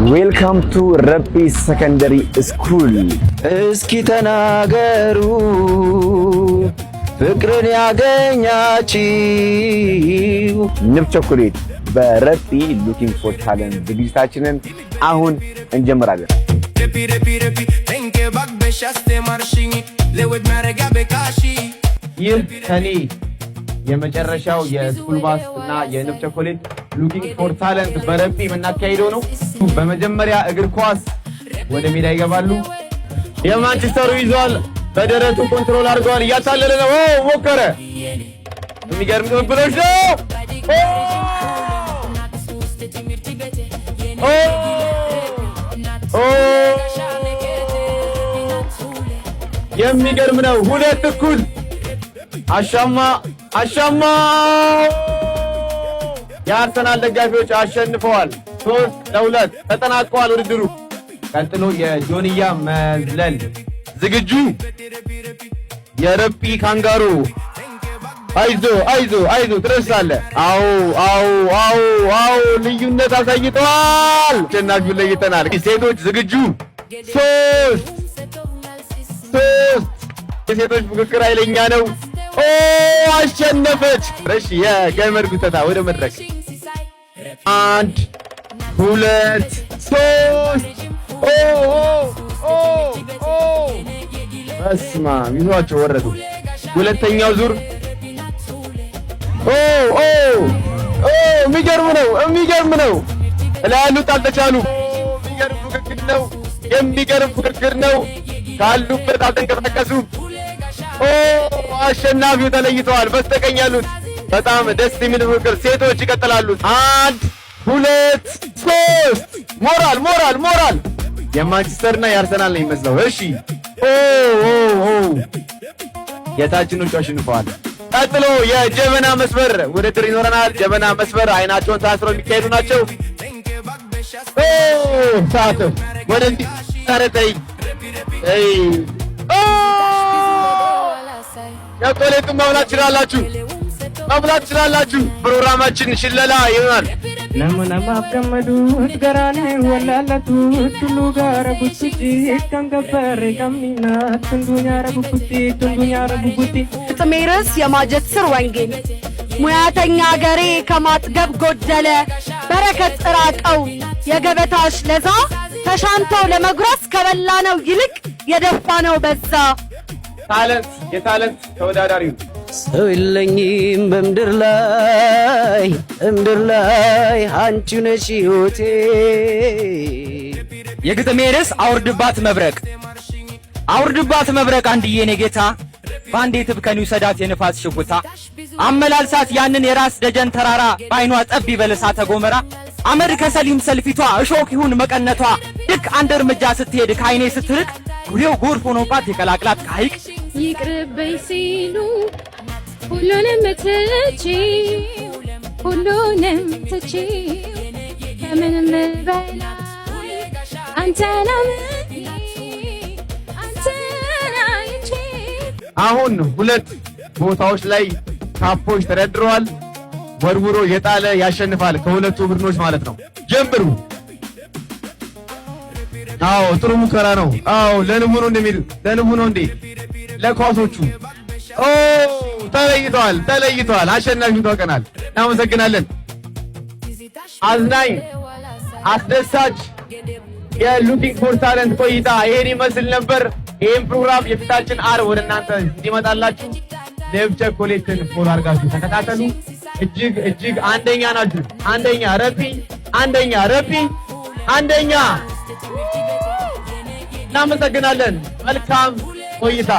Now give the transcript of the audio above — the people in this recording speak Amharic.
ዌልካም ቱ ረቢ ሰከንደሪ ስኩል። እስኪ ተናገሩ ፍቅርን ያገኛችው ንብ ቸኮሌት በረቢ ሉኪንግ ፎር ታለንት ዝግጅታችንን አሁን እንጀምራለን። ይህ ከኔ የመጨረሻው የስኩል ባስ እና የንብ ቸኮሌት ሉኪንግ ፎር ታለንት በረቢ የምናካሄደው ነው። በመጀመሪያ እግር ኳስ ወደ ሜዳ ይገባሉ። የማንቸስተሩ ይዟል፣ በደረቱ ኮንትሮል አድርገዋል፣ እያታለለ ነው። ሞከረ። የሚገርም ቅብብሎች ነው። የሚገርም ነው። ሁለት እኩል አሻማ የአርሰናል ደጋፊዎች አሸንፈዋል። 3-2 ተጠናቀዋል ውድድሩ። ቀጥሎ የጆንያ መዝለል ዝግጁ። የረቢ ካንጋሩ አይዞ ትደርሳለህ። አዎ ልዩነት አሳይተዋል። አሸናፊውን ለይተናል። ሴቶች ዝግጁ። 3 የሴቶች ፉክክር ኃይለኛ ነው። አሸነፈች። እሺ የገመድ ጉተታ ወደ መድረክ 1 2 3 በስመ አብ ይዟቸው ወረዱ። ሁለተኛው ዙር የሚገርም ነው። ላይ ያሉት አልተቻሉም። የሚገርም ፉክክር ነው። ካሉበት አልተንቀሳቀሱም። አሸናፊው ተለይተዋል። በስተቀኝ ያሉት በጣም ደስ የሚል ፉክክር። ሴቶች ይቀጥላሉ። 1 2 3 ሞራል የማንቸስተርና የአርሰናል ነው የሚመስለው። እሺ የታችኖቹ አሸንፈዋል። ቀጥሎ የጀበና መስበር ውድድር ይኖረናል። ጀበና መስበር አይናቸውን ታስረው የሚካሄዱ ናቸው። ሰዓት ወደዚህ ታረተይ ቸኮሌቱን መብላት ትችላላችሁ። ፕሮግራማችን ሽለላ ይሆናል። ነሙነማ አከመዱት ገራኔ ወላለቱ ሁሉ ጋር ጉስጂ ከንገበር ከሚና ትንዱኛ ረጉኩቲ ጥሜርስ የማጀት ስር ወንጌል ሙያተኛ ገሬ ከማጥገብ ጎደለ በረከት ራቀው የገበታሽ ለዛ ተሻንቶ ለመጉረስ ከበላነው ይልቅ የደፋነው በዛ። የታለንት ተወዳዳሪው ሰው የለኝም በምድር ላይ አንቺ ነሽ ሕይወቴ። የግጥሜ ርዕስ አውርድባት መብረቅ አንድዬ የኔ ጌታ ባንዴ ትብከኒው ሰዳት የንፋስ ሽጉታ አመላልሳት ያንን የራስ ደጀን ተራራ በአይኗ ጠብ ይበለሳ ተጎመራ አመድ ከሰሊም ሰልፊቷ እሾክ ይሁን መቀነቷ ልክ አንድ እርምጃ ስትሄድ ከአይኔ ስትርቅ ጉሬው ጎርፍ ሆኖባት የቀላቅላት ከሐይቅ ይቅርበይ ሲሉ ሁሉንም ትቼ ከምንም በላይ አንተን አይቼ። አሁን ሁለት ቦታዎች ላይ ካፖች ተደርድረዋል። ወርውሮ የጣለ ያሸንፋል። ከሁለቱ ቡድኖች ማለት ነው። ጀምሩ። ጥሩ ሙከራ ነው። ለንቡ ነው እንዴ ለኳሶቹ ተለይተዋል። አሸናፊው ታውቀናል። እናመሰግናለን። አዝናኝ አስደሳች የሉኪንግ ፎር ታለንት ቆይታ ይሄን ይመስል ነበር። ይሄን ፕሮግራም የፊታችን ዓርብ ወደ እናንተ እንዲመጣላችሁ ንብ ቸኮሌትን ፎሎ አድርጋችሁ ተከታተሉ። እጅግ አንደኛ ናችሁ። አንደኛ። እናመሰግናለን። መልካም ቆይታ